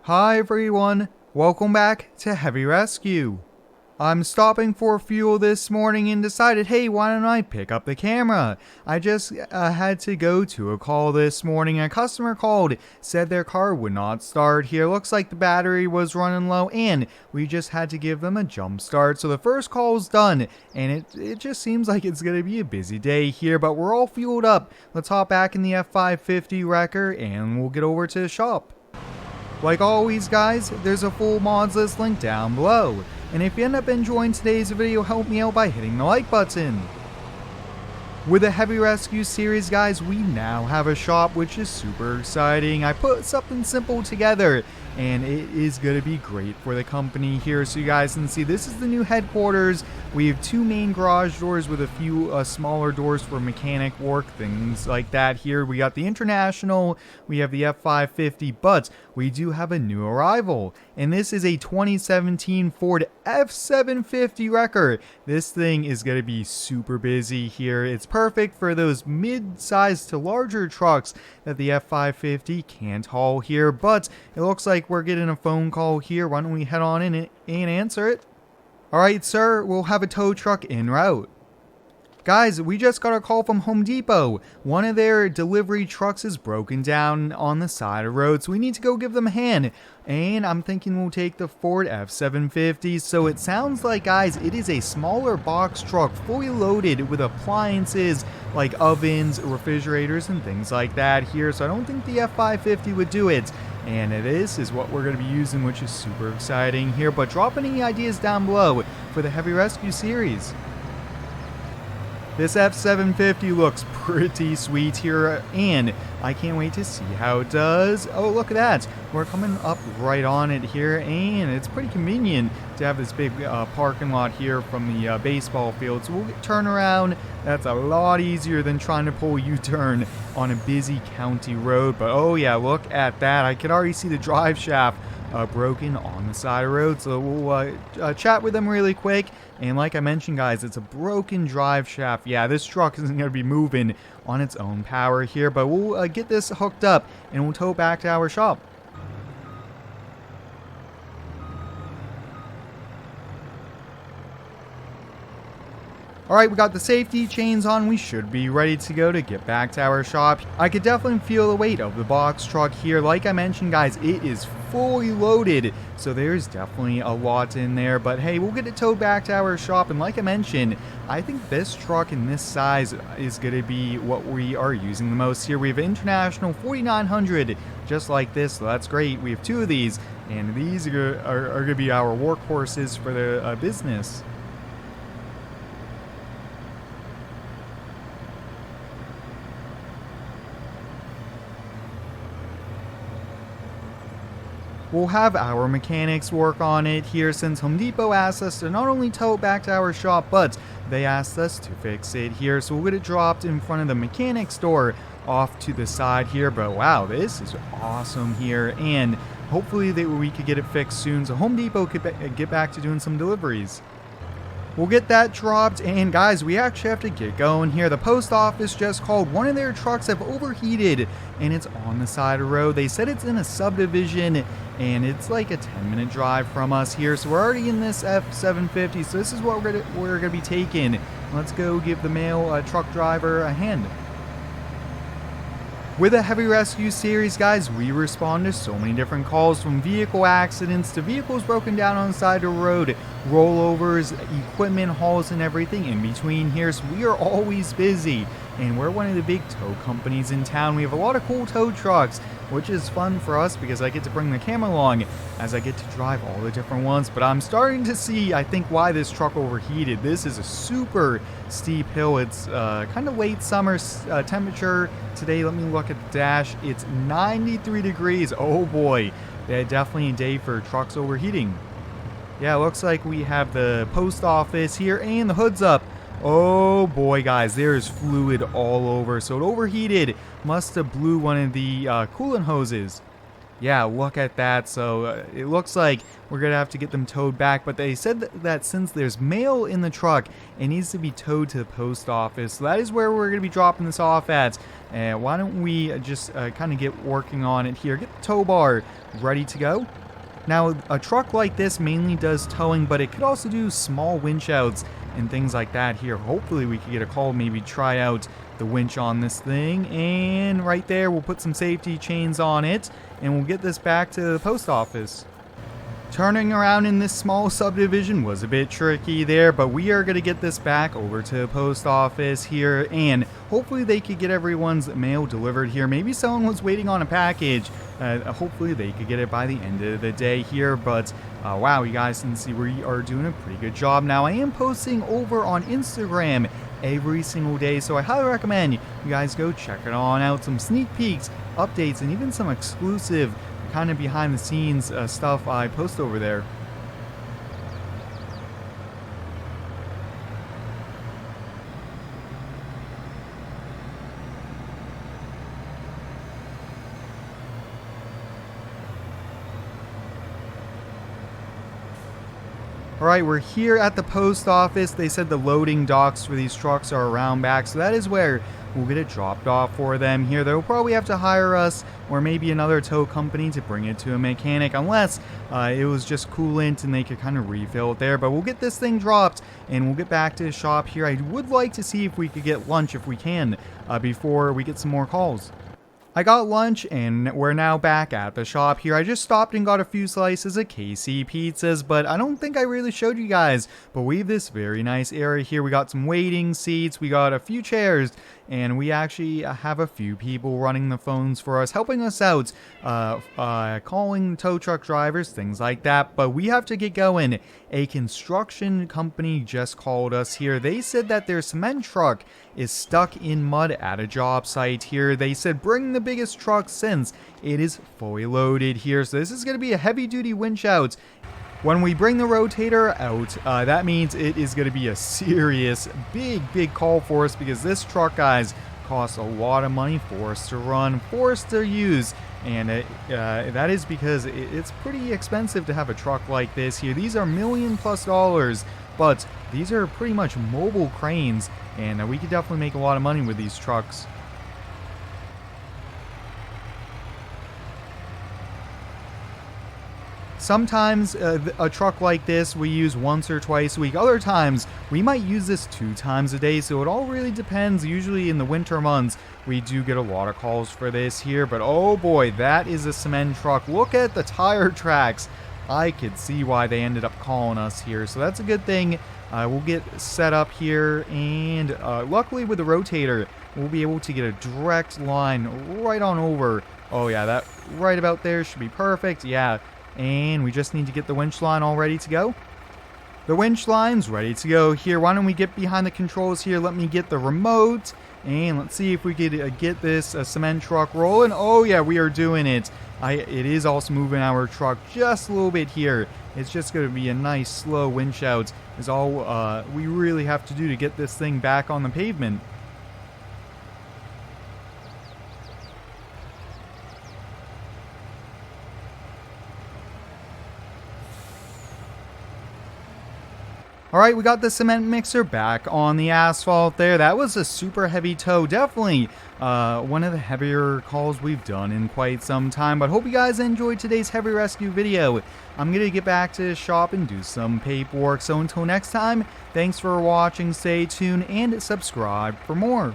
Hi everyone, welcome back to Heavy Rescue. I'm stopping for fuel this morning and decided, hey, why don't I pick up the camera? I just had to go to a call this morning. A customer called, said their car would not start here. Looks like the battery was running low and we just had to give them a jump start. So the first call is done and it just seems like it's going to be a busy day here, but we're all fueled up. Let's hop back in the F550 wrecker and we'll get over to the shop. Like always guys, there's a full mods list link down below. And if you end up enjoying today's video, help me out by hitting the like button. With the Heavy Rescue series guys, we now have a shop, which is super exciting. I put something simple together and it is going to be great for the company here. So you guys can see this is the new headquarters. We have two main garage doors with a few smaller doors for mechanic work, things like that here. We got the International, we have the F550, but we do have a new arrival. And this is a 2017 Ford F750 wrecker. This thing is going to be super busy here. It's perfect for those mid-sized to larger trucks that the F550 can't haul here. But it looks like we're getting a phone call here. Why don't we head on in and answer it? Alright sir, we'll have a tow truck en route. Guys, we just got a call from Home Depot. One of their delivery trucks is broken down on the side of the road, so we need to go give them a hand. And I'm thinking we'll take the Ford F750. So it sounds like, guys, it is a smaller box truck fully loaded with appliances like ovens, refrigerators, and things like that here. So I don't think the F550 would do it. And this is what we're going to be using, which is super exciting here. But drop any ideas down below for the Heavy Rescue series. This F750 looks pretty sweet here, and I can't wait to see how it does. Oh, look at that. We're coming up right on it here, and it's pretty convenient to have this big parking lot here from the baseball field. So we'll turn around. That's a lot easier than trying to pull a U-turn on a busy county road. But oh yeah, look at that. I can already see the drive shaft broken on the side of the road. So we'll chat with them really quick. And like I mentioned guys, it's a broken drive shaft. Yeah, this truck isn't going to be moving on its own power here, but we'll get this hooked up and we'll tow it back to our shop. Alright, we got the safety chains on. We should be ready to go to get back to our shop. I could definitely feel the weight of the box truck here. Like I mentioned, guys, it is fully loaded. So there's definitely a lot in there. But hey, we'll get it towed back to our shop. And like I mentioned, I think this truck in this size is going to be what we are using the most here. We have an International 4900 just like this. So that's great. We have two of these. And these are going to be our workhorses for the business. We'll have our mechanics work on it here since Home Depot asked us to not only tow it back to our shop, but they asked us to fix it here. So we'll get it dropped in front of the mechanic store off to the side here. But wow, this is awesome here. And hopefully we could get it fixed soon so Home Depot could get back to doing some deliveries. We'll get that dropped, and guys, we actually have to get going here. The post office just called. One of their trucks have overheated, and it's on the side of the road. They said it's in a subdivision, and it's like a 10-minute drive from us here. So we're already in this F750, so this is what we're gonna be taking. Let's go give the mail truck driver a hand. With the Heavy Rescue series, guys, we respond to so many different calls, from vehicle accidents to vehicles broken down on the side of the road, rollovers, equipment hauls, and everything in between here. So we are always busy, and we're one of the big tow companies in town. We have a lot of cool tow trucks, which is fun for us because I get to bring the camera along as I get to drive all the different ones. But I'm starting to see, I think, why this truck overheated. This is a super steep hill. It's kind of late summer temperature today. Let me look at the dash. It's 93 degrees. Oh boy, definitely a day for trucks overheating. Yeah, it looks like we have the post office here and the hood's up. Oh boy, guys, there is fluid all over. So it overheated. Must have blew one of the coolant hoses. Yeah, look at that. So it looks like we're going to have to get them towed back. But they said that since there's mail in the truck, it needs to be towed to the post office. So that is where we're going to be dropping this off at. Why don't we just kind of get working on it here. Get the tow bar ready to go. Now, a truck like this mainly does towing, but it could also do small winch outs and things like that here. Hopefully we could get a call, maybe try out the winch on this thing. And right there, we'll put some safety chains on it, and we'll get this back to the post office. Turning around in this small subdivision was a bit tricky there, but we are going to get this back over to the post office here, and hopefully they could get everyone's mail delivered here. Maybe someone was waiting on a package. Hopefully they could get it by the end of the day here, but wow, you guys can see we are doing a pretty good job. Now, I am posting over on Instagram every single day, so I highly recommend you guys go check it on out. Some sneak peeks, updates, and even some exclusive kind of behind the scenes stuff I post over there. Alright, we're here at the post office. They said the loading docks for these trucks are around back, so that is where we'll get it dropped off for them here. They'll probably have to hire us or maybe another tow company to bring it to a mechanic, unless it was just coolant and they could kind of refill it there. But we'll get this thing dropped and we'll get back to the shop here. I would like to see if we could get lunch if we can before we get some more calls. I got lunch and we're now back at the shop here. I just stopped and got a few slices of KC pizzas, but I don't think I really showed you guys. But we have this very nice area here. We got some waiting seats, we got a few chairs, and we actually have a few people running the phones for us, helping us out, calling tow truck drivers, things like that. But we have to get going. A construction company just called us here. They said that their cement truck is stuck in mud at a job site here. They said bring the biggest truck since it is fully loaded here. So this is going to be a heavy duty winch out. When we bring the rotator out, that means it is going to be a serious big call for us, because this truck, guys, costs a lot of money for us to run, for us to use. And that is because it's pretty expensive to have a truck like this here. These are $1 million+, but these are pretty much mobile cranes, and we could definitely make a lot of money with these trucks. Sometimes a truck like this we use once or twice a week. Other times we might use this 2 times a day, so it all really depends. Usually in the winter months we do get a lot of calls for this here, but oh boy, that is a cement truck. Look at the tire tracks. I could see why they ended up calling us here, so that's a good thing. We'll get set up here, and luckily with the rotator we'll be able to get a direct line right on over. Oh yeah, that right about there should be perfect. Yeah. And we just need to get the winch line all ready to go. The winch line's ready to go here. Why don't we get behind the controls here? Let me get the remote. And let's see if we could get this cement truck rolling. Oh yeah, we are doing it. It is also moving our truck just a little bit here. It's just going to be a nice slow winch out is all we really have to do to get this thing back on the pavement. Alright, we got the cement mixer back on the asphalt there. That was a super heavy tow. Definitely one of the heavier calls we've done in quite some time. But hope you guys enjoyed today's heavy rescue video. I'm going to get back to the shop and do some paperwork. So until next time, thanks for watching, stay tuned, and subscribe for more.